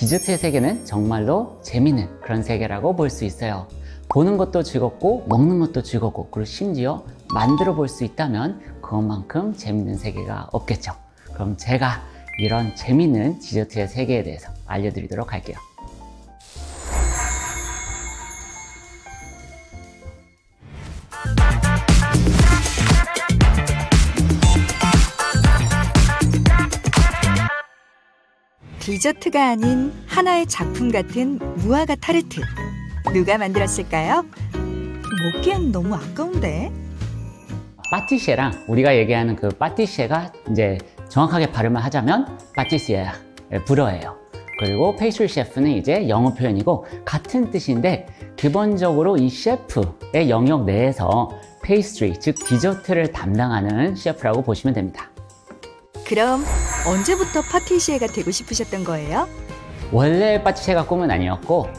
디저트의 세계는 정말로 재미있는 그런 세계라고 볼 수 있어요. 보는 것도 즐겁고 먹는 것도 즐겁고 그리고 심지어 만들어 볼 수 있다면 그것만큼 재미있는 세계가 없겠죠. 그럼 제가 이런 재미있는 디저트의 세계에 대해서 알려드리도록 할게요. 디저트가 아닌 하나의 작품 같은 무화과 타르트. 누가 만들었을까요? 먹기엔 너무 아까운데. 파티시에랑 우리가 얘기하는 그 파티시에가 이제 정확하게 발음을 하자면 파티시에 불어예요. 그리고 페이스트리 셰프는 이제 영어 표현이고 같은 뜻인데 기본적으로 이 셰프의 영역 내에서 페이스트리, 즉 디저트를 담당하는 셰프라고 보시면 됩니다. 그럼 언제부터 파티시에가 되고 싶으셨던 거예요? 원래 파티시에가 꿈은 아니었고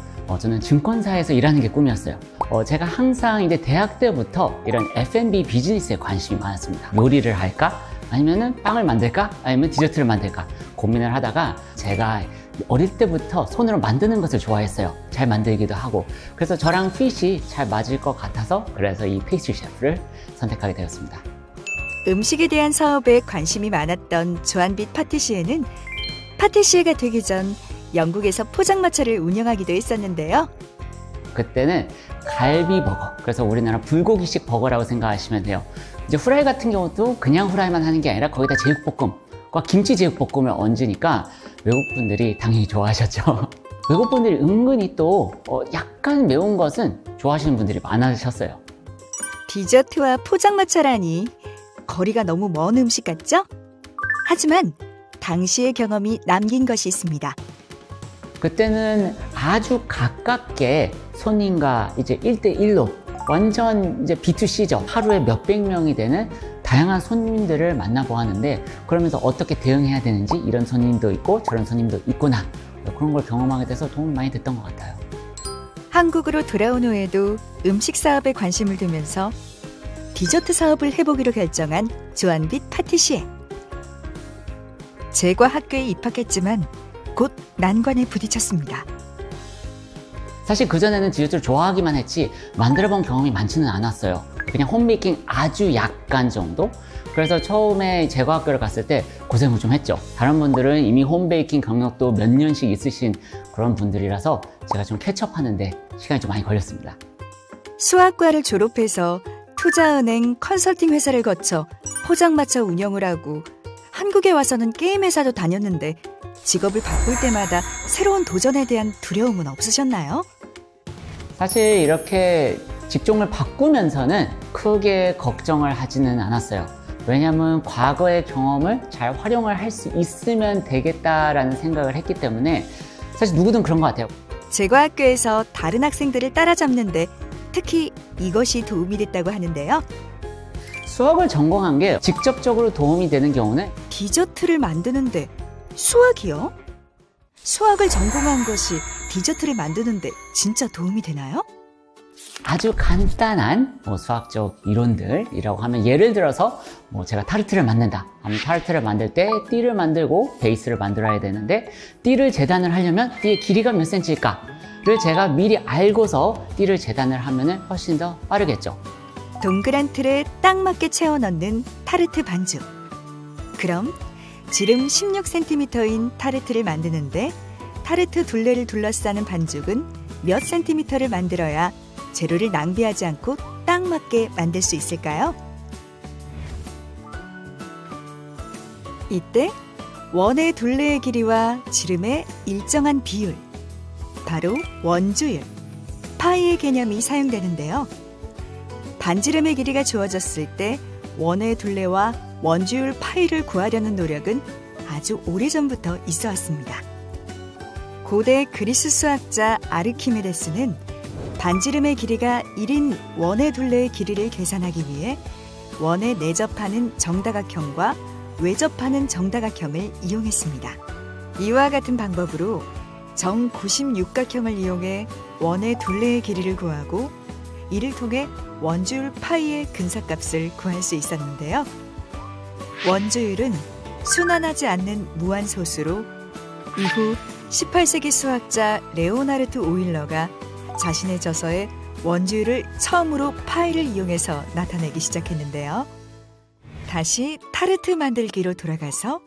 저는 증권사에서 일하는 게 꿈이었어요. 제가 항상 이제 대학 때부터 이런 F&B 비즈니스에 관심이 많았습니다. 요리를 할까? 아니면은 빵을 만들까? 아니면 디저트를 만들까? 고민을 하다가 제가 어릴 때부터 손으로 만드는 것을 좋아했어요. 잘 만들기도 하고. 그래서 저랑 핏이 잘 맞을 것 같아서 그래서 이 페이스트리 셰프를 선택하게 되었습니다. 음식에 대한 사업에 관심이 많았던 조한빛 파티시에는 파티시에가 되기 전 영국에서 포장마차를 운영하기도 했었는데요. 그때는 갈비버거, 그래서 우리나라 불고기식 버거라고 생각하시면 돼요. 이제 후라이 같은 경우도 그냥 후라이만 하는 게 아니라 거기다 제육볶음과 김치 제육볶음을 얹으니까 외국분들이 당연히 좋아하셨죠. 외국분들이 은근히 또 약간 매운 것은 좋아하시는 분들이 많으셨어요. 디저트와 포장마차라니 거리가 너무 먼 음식 같죠? 하지만 당시의 경험이 남긴 것이 있습니다. 그때는 아주 가깝게 손님과 이제 1대1로 완전 이제 B2C죠. 하루에 몇백 명이 되는 다양한 손님들을 만나보았는데 그러면서 어떻게 대응해야 되는지 이런 손님도 있고 저런 손님도 있구나. 그런 걸 경험하게 돼서 도움이 많이 됐던 것 같아요. 한국으로 돌아온 후에도 음식 사업에 관심을 두면서 디저트 사업을 해보기로 결정한 조한빛 파티시에. 제과 학교에 입학했지만 곧 난관에 부딪혔습니다. 사실 그전에는 디저트를 좋아하기만 했지 만들어본 경험이 많지는 않았어요. 그냥 홈베이킹 아주 약간 정도? 그래서 처음에 제과학교를 갔을 때 고생을 좀 했죠. 다른 분들은 이미 홈베이킹 경력도 몇 년씩 있으신 그런 분들이라서 제가 좀 캐치업하는데 시간이 좀 많이 걸렸습니다. 수학과를 졸업해서 투자은행 컨설팅 회사를 거쳐 포장마차 운영을 하고 한국에 와서는 게임 회사도 다녔는데 직업을 바꿀 때마다 새로운 도전에 대한 두려움은 없으셨나요? 사실 이렇게 직종을 바꾸면서는 크게 걱정을 하지는 않았어요. 왜냐하면 과거의 경험을 잘 활용을 할 수 있으면 되겠다라는 생각을 했기 때문에 사실 누구든 그런 것 같아요. 제과학교에서 다른 학생들을 따라잡는데 특히 이것이 도움이 됐다고 하는데요. 수학을 전공한 게 직접적으로 도움이 되는 경우는 디저트를 만드는데 수학이요? 수학을 전공한 것이 디저트를 만드는데 진짜 도움이 되나요? 아주 간단한 수학적 이론들이라고 하면 예를 들어서 제가 타르트를 만든다 하면 타르트를 만들 때 띠를 만들고 베이스를 만들어야 되는데 띠를 재단을 하려면 띠의 길이가 몇 cm일까를 제가 미리 알고서 띠를 재단을 하면 훨씬 더 빠르겠죠. 동그란 틀에 딱 맞게 채워 넣는 타르트 반죽. 그럼 지름 16cm인 타르트를 만드는데 타르트 둘레를 둘러싸는 반죽은 몇 cm를 만들어야 재료를 낭비하지 않고 딱 맞게 만들 수 있을까요? 이때 원의 둘레의 길이와 지름의 일정한 비율, 바로 원주율, 파이의 개념이 사용되는데요. 반지름의 길이가 주어졌을 때 원의 둘레와 원주율 파이를 구하려는 노력은 아주 오래전부터 있어 왔습니다. 고대 그리스 수학자 아르키메데스는 반지름의 길이가 1인 원의 둘레의 길이를 계산하기 위해 원에 내접하는 정다각형과 외접하는 정다각형을 이용했습니다. 이와 같은 방법으로 정구심육각형을 이용해 원의 둘레의 길이를 구하고 이를 통해 원주율 파이의 근사값을 구할 수 있었는데요. 원주율은 순환하지 않는 무한소수로 이후 18세기 수학자 레오나르트 오일러가 자신의 저서에 원주율을 처음으로 파이를 이용해서 나타내기 시작했는데요. 다시 타르트 만들기로 돌아가서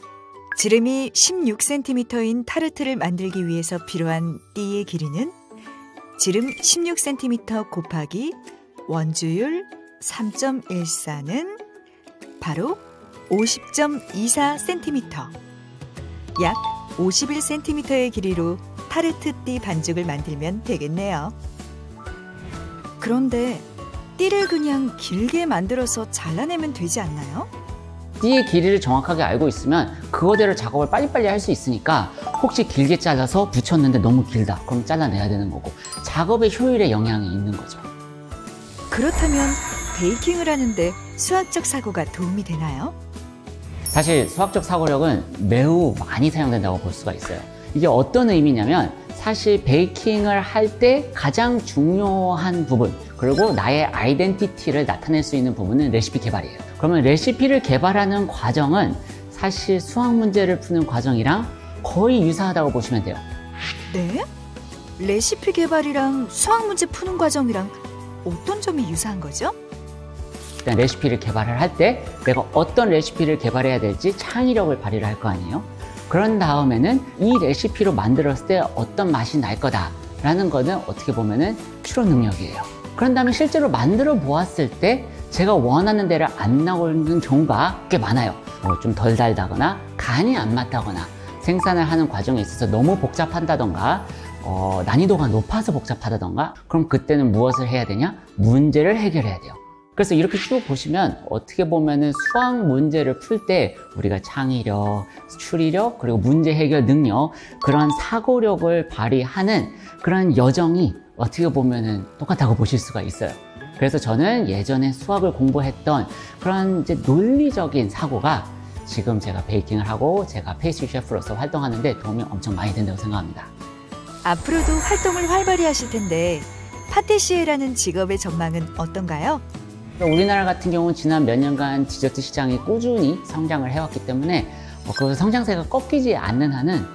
지름이 16cm인 타르트를 만들기 위해서 필요한 띠의 길이는 지름 16cm 곱하기 원주율 3.14는 바로 50.24cm. 약 51cm의 길이로 타르트 띠 반죽을 만들면 되겠네요. 그런데 띠를 그냥 길게 만들어서 잘라내면 되지 않나요? 띠의 길이를 정확하게 알고 있으면 그거대로 작업을 빨리빨리 할 수 있으니까 혹시 길게 잘라서 붙였는데 너무 길다 그럼 잘라내야 되는 거고 작업의 효율에 영향이 있는 거죠. 그렇다면 베이킹을 하는데 수학적 사고가 도움이 되나요? 사실 수학적 사고력은 매우 많이 사용된다고 볼 수가 있어요. 이게 어떤 의미냐면 사실 베이킹을 할 때 가장 중요한 부분 그리고 나의 아이덴티티를 나타낼 수 있는 부분은 레시피 개발이에요. 그러면 레시피를 개발하는 과정은 사실 수학 문제를 푸는 과정이랑 거의 유사하다고 보시면 돼요. 네? 레시피 개발이랑 수학 문제 푸는 과정이랑 어떤 점이 유사한 거죠? 일단 레시피를 개발을 할 때 내가 어떤 레시피를 개발해야 될지 창의력을 발휘를 할 거 아니에요. 그런 다음에는 이 레시피로 만들었을 때 어떤 맛이 날 거다라는 거는 어떻게 보면은 추론 능력이에요. 그런 다음에 실제로 만들어 보았을 때 제가 원하는 대로 안 나오는 경우가 꽤 많아요. 좀 덜 달다거나 간이 안 맞다거나 생산을 하는 과정에 있어서 너무 복잡한다던가 난이도가 높아서 복잡하다던가 그럼 그때는 무엇을 해야 되냐? 문제를 해결해야 돼요. 그래서 이렇게 쭉 보시면 어떻게 보면은 수학 문제를 풀 때 우리가 창의력, 추리력, 그리고 문제 해결 능력 그런 사고력을 발휘하는 그런 여정이 어떻게 보면은 똑같다고 보실 수가 있어요. 그래서 저는 예전에 수학을 공부했던 그런 이제 논리적인 사고가 지금 제가 베이킹을 하고 제가 페이스트리 셰프로서 활동하는데 도움이 엄청 많이 된다고 생각합니다. 앞으로도 활동을 활발히 하실 텐데 파티시에라는 직업의 전망은 어떤가요? 우리나라 같은 경우는 지난 몇 년간 디저트 시장이 꾸준히 성장을 해왔기 때문에 그 성장세가 꺾이지 않는 한은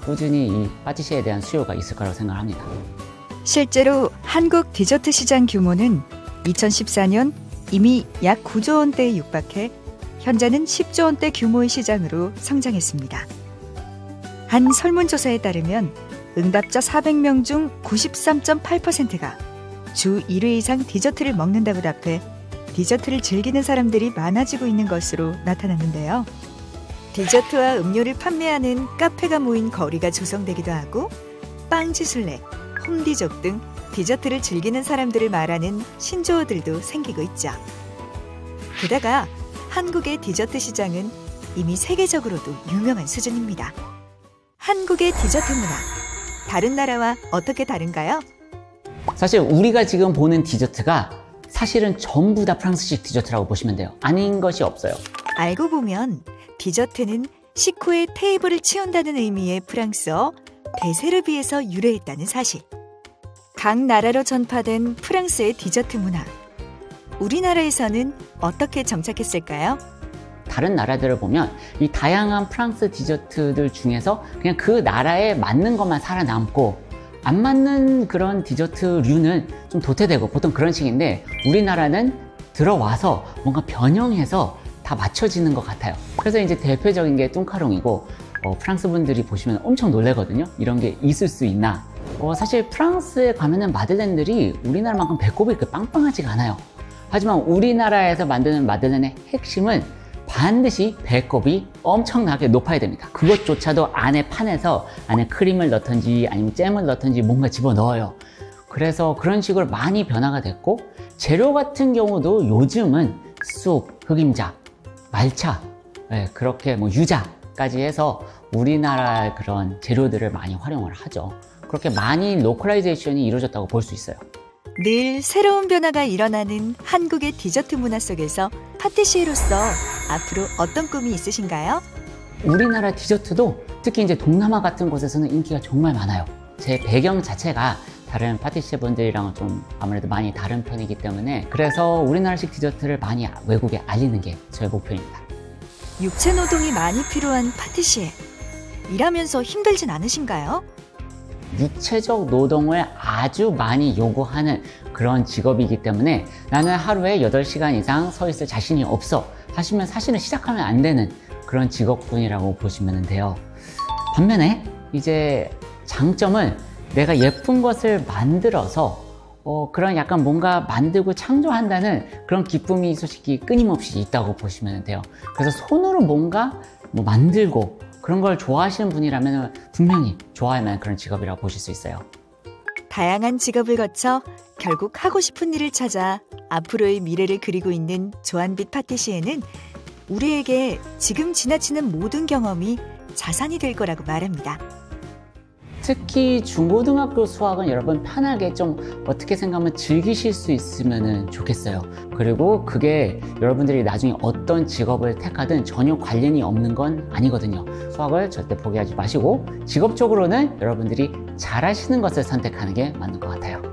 꾸준히 이 파티시에에 대한 수요가 있을 거라고 생각합니다. 실제로 한국 디저트 시장 규모는 2014년 이미 약 9조 원대에 육박해 현재는 10조 원대 규모의 시장으로 성장했습니다. 한 설문조사에 따르면 응답자 400명 중 93.8%가 주 1회 이상 디저트를 먹는다고 답해 디저트를 즐기는 사람들이 많아지고 있는 것으로 나타났는데요. 디저트와 음료를 판매하는 카페가 모인 거리가 조성되기도 하고 빵지술래, 홈디족 등 디저트를 즐기는 사람들을 말하는 신조어들도 생기고 있죠. 게다가 한국의 디저트 시장은 이미 세계적으로도 유명한 수준입니다. 한국의 디저트 문화, 다른 나라와 어떻게 다른가요? 사실 우리가 지금 보는 디저트가 사실은 전부 다 프랑스식 디저트라고 보시면 돼요. 아닌 것이 없어요. 알고 보면 디저트는 식후에 테이블을 치운다는 의미의 프랑스어 데세르비에서 유래했다는 사실. 각 나라로 전파된 프랑스의 디저트 문화. 우리나라에서는 어떻게 정착했을까요? 다른 나라들을 보면 이 다양한 프랑스 디저트들 중에서 그냥 그 나라에 맞는 것만 살아남고 안 맞는 그런 디저트류는 좀 도태되고 보통 그런 식인데 우리나라는 들어와서 뭔가 변형해서 다 맞춰지는 것 같아요. 그래서 이제 대표적인 게 뚱카롱이고 프랑스 분들이 보시면 엄청 놀래거든요. 이런 게 있을 수 있나. 사실 프랑스에 가면은 마들렌들이 우리나라만큼 배꼽이 그렇게 빵빵하지가 않아요. 하지만 우리나라에서 만드는 마들렌의 핵심은 반드시 배꼽이 엄청나게 높아야 됩니다. 그것조차도 안에 판에서 안에 크림을 넣던지 아니면 잼을 넣던지 뭔가 집어넣어요. 그래서 그런 식으로 많이 변화가 됐고 재료 같은 경우도 요즘은 쑥, 흑임자, 말차, 그렇게 뭐 유자까지 해서 우리나라의 그런 재료들을 많이 활용을 하죠. 그렇게 많이 로컬라이제이션이 이루어졌다고 볼 수 있어요. 늘 새로운 변화가 일어나는 한국의 디저트 문화 속에서 파티시에로서 앞으로 어떤 꿈이 있으신가요? 우리나라 디저트도 특히 이제 동남아 같은 곳에서는 인기가 정말 많아요. 제 배경 자체가 다른 파티시에 분들이랑은 좀 아무래도 많이 다른 편이기 때문에 그래서 우리나라식 디저트를 많이 외국에 알리는 게 저의 목표입니다. 육체 노동이 많이 필요한 파티시에. 일하면서 힘들진 않으신가요? 육체적 노동을 아주 많이 요구하는 그런 직업이기 때문에 나는 하루에 8시간 이상 서 있을 자신이 없어 하시면 사실은 시작하면 안 되는 그런 직업군이라고 보시면 돼요. 반면에 이제 장점은 내가 예쁜 것을 만들어서 그런 약간 뭔가 만들고 창조한다는 그런 기쁨이 솔직히 끊임없이 있다고 보시면 돼요. 그래서 손으로 뭔가 만들고 그런 걸 좋아하시는 분이라면 분명히 좋아할 만한 그런 직업이라고 보실 수 있어요. 다양한 직업을 거쳐 결국 하고 싶은 일을 찾아 앞으로의 미래를 그리고 있는 조한빛 파티시에는 우리에게 지금 지나치는 모든 경험이 자산이 될 거라고 말합니다. 특히 중고등학교 수학은 여러분 편하게 좀 어떻게 생각하면 즐기실 수 있으면 좋겠어요. 그리고 그게 여러분들이 나중에 어떤 직업을 택하든 전혀 관련이 없는 건 아니거든요. 수학을 절대 포기하지 마시고 직업적으로는 여러분들이 잘하시는 것을 선택하는 게 맞는 것 같아요.